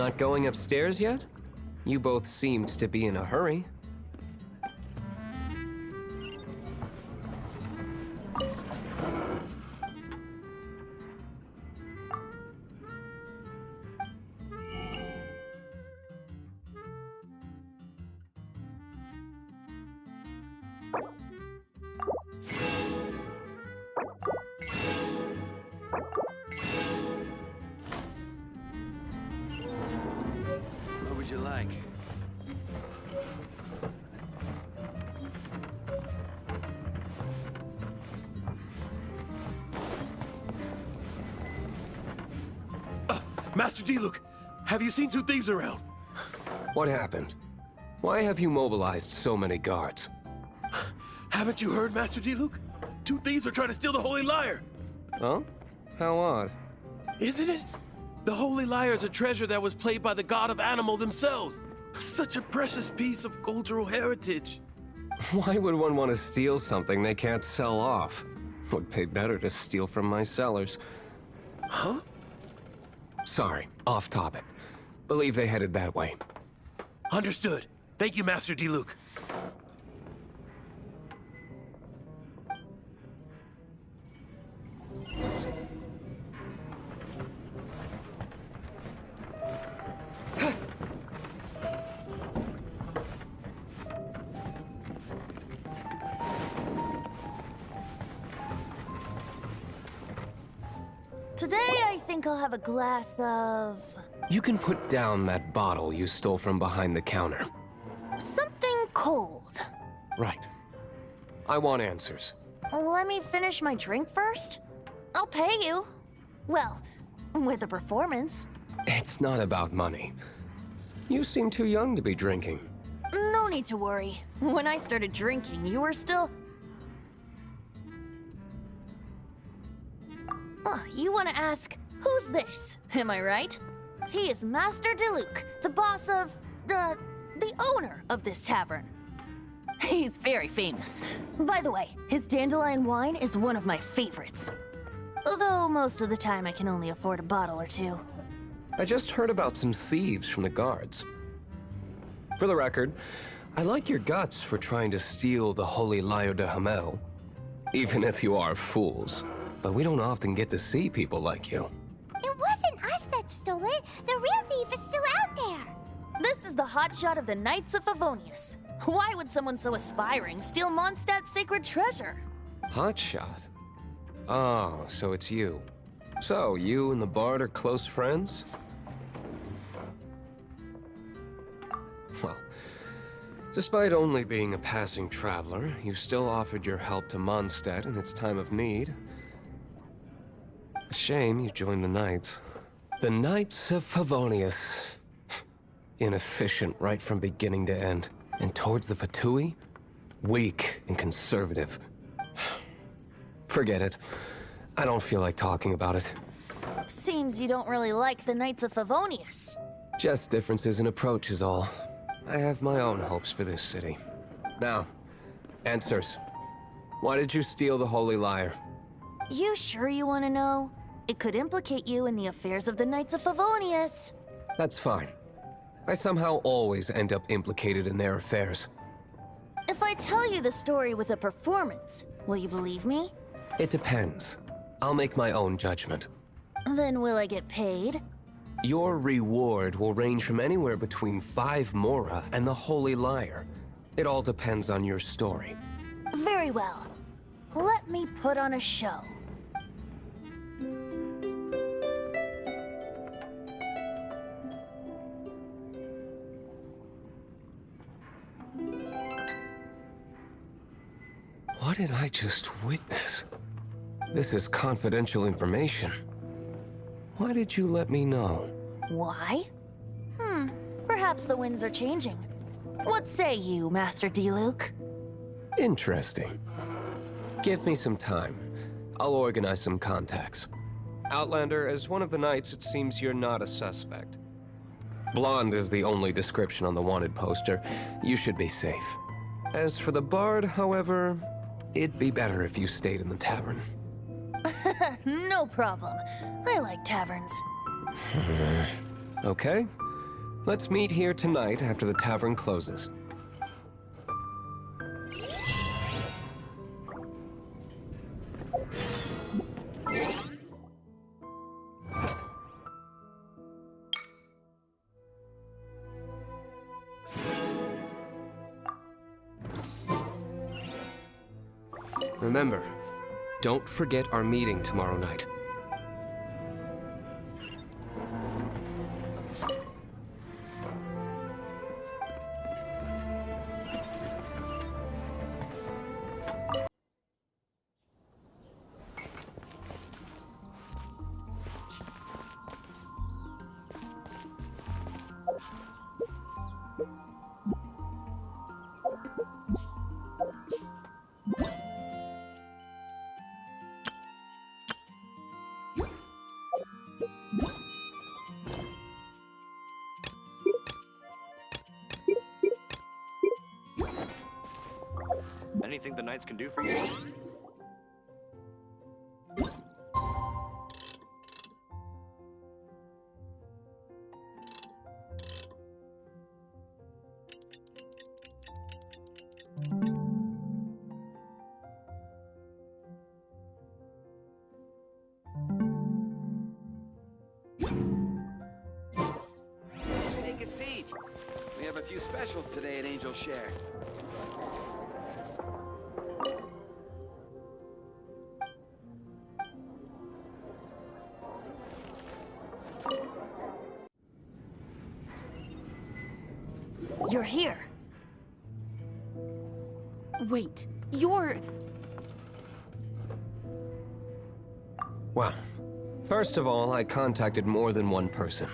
Not going upstairs yet? You both seemed to be in a hurry. What would you like? Master D-Luke, have you seen two thieves around? What happened? Why have you mobilized so many guards? Haven't you heard, Master D-Luke? Two thieves are trying to steal the Holy Lyre! Oh? How odd. Isn't it? The Holy Lyre is a treasure that was played by the god of animal themselves. Such a precious piece of cultural heritage. Why would one want to steal something they can't sell off? Would pay better to steal from my sellers. Huh? Sorry, off topic. Believe they headed that way. Understood. Thank you, Master D-Luke. Today, I think I'll have a glass of... You can put down that bottle you stole from behind the counter. something cold. Right. I want answers. Let me finish my drink first. I'll pay you. Well, with a performance. It's not about money. You seem too young to be drinking. No need to worry. When I started drinking, you were still... Oh, you want to ask, who's this? Am I right? He is Master D-Luke, the boss of... the owner of this tavern. He's very famous. By the way, his dandelion wine is one of my favorites. Although most of the time I can only afford a bottle or two. I just heard about some thieves from the guards. For the record, I like your guts for trying to steal the Holy Lyre de Hamel. Even if you are fools. But we don't often get to see people like you. It wasn't us that stole it. The real thief is still out there. This is the hotshot of the Knights of Favonius. Why would someone so aspiring steal Mondstadt's sacred treasure? Hotshot? Oh, so it's you. So, you and the Bard are close friends? Well, despite only being a passing traveler, you still offered your help to Mondstadt in its time of need. A shame you joined the Knights. The Knights of Favonius. Inefficient right from beginning to end. And towards the Fatui, weak and conservative. Forget it. I don't feel like talking about it. Seems you don't really like the Knights of Favonius. Just differences in approach is all. I have my own hopes for this city. Now, answers. Why did you steal the Holy Lyre? You sure you want to know? It could implicate you in the affairs of the Knights of Favonius. That's fine. I somehow always end up implicated in their affairs. If I tell you the story with a performance, will you believe me? It depends. I'll make my own judgment. Then will I get paid? Your reward will range from anywhere between 5 Mora and the Holy Lyre. It all depends on your story. Very well. Let me put on a show. What did I just witness? This is confidential information. Why did you let me know? Why? Perhaps the winds are changing. What say you, Master D-Luke? Interesting. Give me some time. I'll organize some contacts. Outlander, as one of the knights, it seems you're not a suspect. Blonde is the only description on the wanted poster. You should be safe. As for the Bard, however, it'd be better if you stayed in the tavern. No problem. I like taverns. Okay. Let's meet here tonight after the tavern closes. Remember, don't forget our meeting tomorrow night. Anything the Knights can do for you? Take a seat. We have a few specials today at Angel Share. You're here. Wait, you're... Well, first of all, I contacted more than one person.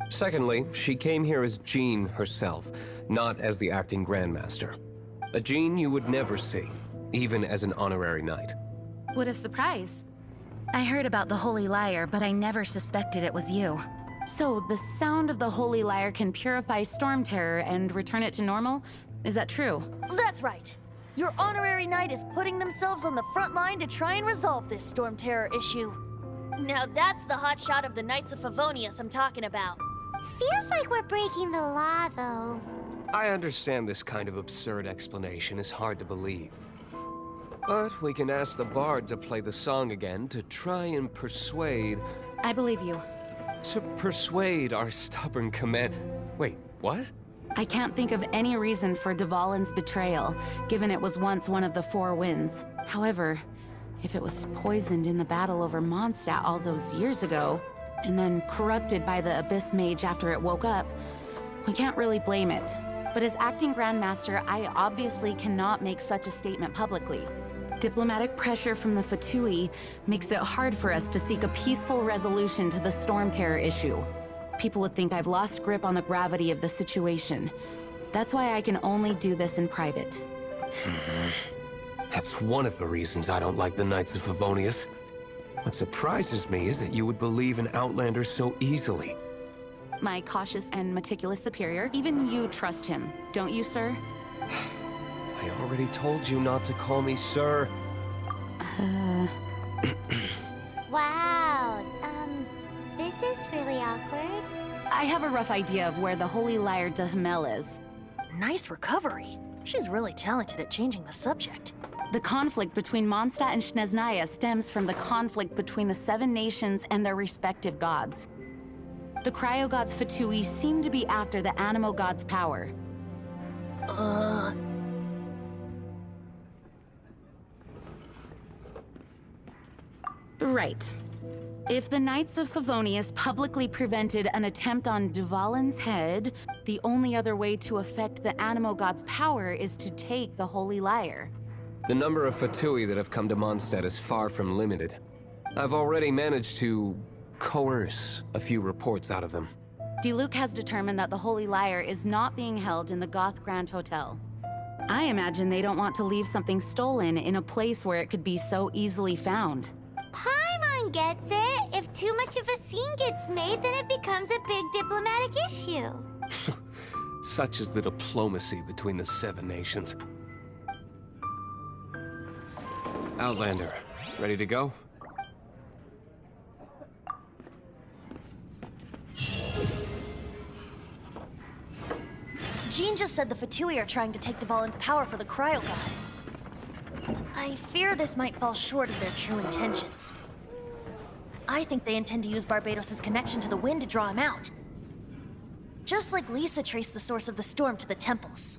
Secondly, she came here as Jean herself, not as the acting Grandmaster. A Jean you would never see, even as an honorary knight. What a surprise. I heard about the Holy Lyre, but I never suspected it was you. So, the sound of the Holy Lyre can purify Storm Terror and return it to normal? Is that true? That's right. Your honorary knight is putting themselves on the front line to try and resolve this Storm Terror issue. Now that's the hotshot of the Knights of Favonius I'm talking about. Feels like we're breaking the law, though. I understand this kind of absurd explanation is hard to believe. But we can ask the bard to play the song again to try and persuade... I believe you. To persuade our stubborn command... Wait, what? I can't think of any reason for Dvalin's betrayal, given it was once one of the Four Winds. However, if it was poisoned in the battle over Mondstadt all those years ago, and then corrupted by the Abyss Mage after it woke up, we can't really blame it. But as acting Grandmaster, I obviously cannot make such a statement publicly. Diplomatic pressure from the Fatui makes it hard for us to seek a peaceful resolution to the Storm Terror issue. People would think I've lost grip on the gravity of the situation. That's why I can only do this in private. That's one of the reasons I don't like the Knights of Favonius. What surprises me is that you would believe in Outlander so easily. My cautious and meticulous superior, even you trust him, don't you, sir? I already told you not to call me sir. Wow, this is really awkward. I have a rough idea of where the Holy Lyre de Himmel is. Nice recovery. She's really talented at changing the subject. The conflict between Mondstadt and Snezhnaya stems from the conflict between the Seven Nations and their respective gods. The cryo-gods Fatui seem to be after the Animo god's power. Right. If the Knights of Favonius publicly prevented an attempt on Dvalin's head, the only other way to affect the Animo god's power is to take the Holy Lyre. The number of Fatui that have come to Mondstadt is far from limited. I've already managed to coerce a few reports out of them. Diluc has determined that the Holy Lyre is not being held in the Goth Grand Hotel. I imagine they don't want to leave something stolen in a place where it could be so easily found. Paimon gets it. If too much of a scene gets made, then it becomes a big diplomatic issue. Such is the diplomacy between the Seven Nations. Outlander, ready to go? Jean just said the Fatui are trying to take Dvalin's power for the Cryo God. I fear this might fall short of their true intentions. I think they intend to use Barbados' connection to the wind to draw him out. Just like Lisa traced the source of the storm to the temples.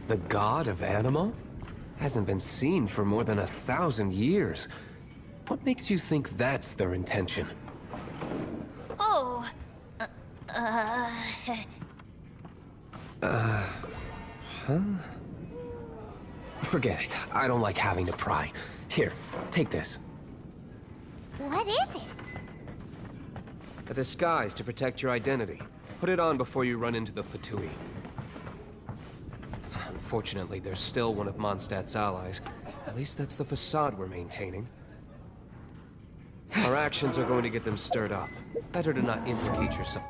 The god of Animo? Hasn't been seen for more than 1,000 years. What makes you think that's their intention? Oh, Forget it. I don't like having to pry. Here, take this. What is it? A disguise to protect your identity. Put it on before you run into the Fatui. Unfortunately, there's still one of Mondstadt's allies. At least that's the facade we're maintaining. Our actions are going to get them stirred up. Better to not implicate yourself.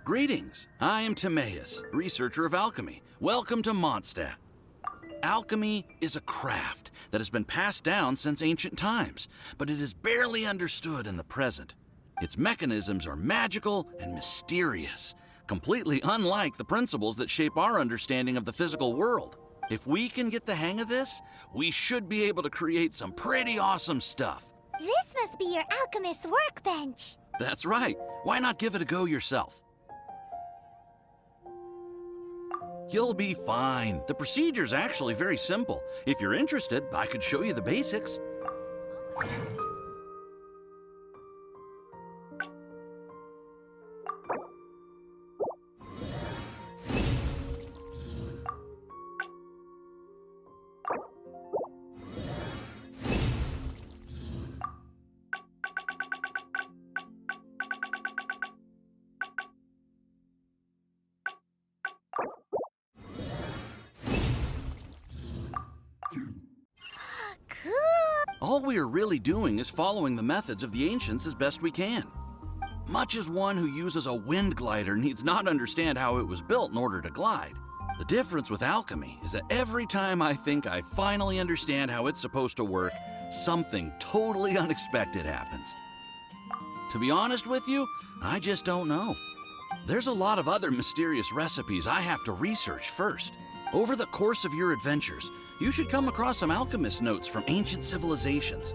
Greetings. I am Timaeus, researcher of alchemy. Welcome to Mondstadt. Alchemy is a craft that has been passed down since ancient times, but it is barely understood in the present. Its mechanisms are magical and mysterious, completely unlike the principles that shape our understanding of the physical world. If we can get the hang of this, we should be able to create some pretty awesome stuff. This must be your alchemist's workbench. That's right. Why not give it a go yourself? You'll be fine. The procedure's actually very simple. If you're interested, I could show you the basics. Cool. All we are really doing is following the methods of the ancients as best we can. Much as one who uses a wind glider needs not understand how it was built in order to glide. The difference with alchemy is that every time I think I finally understand how it's supposed to work, something totally unexpected happens. To be honest with you, I just don't know. There's a lot of other mysterious recipes I have to research first. Over the course of your adventures, you should come across some alchemist notes from ancient civilizations.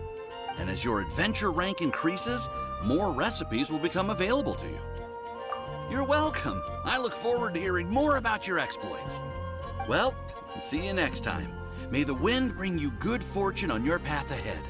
And as your adventure rank increases, more recipes will become available to you. You're welcome. I look forward to hearing more about your exploits. Well, see you next time. May the wind bring you good fortune on your path ahead.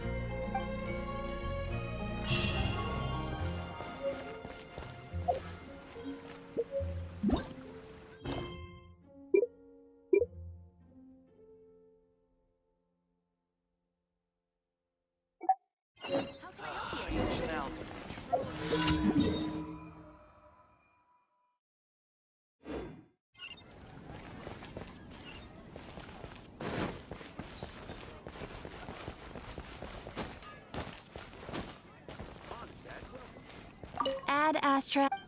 Ad Astra.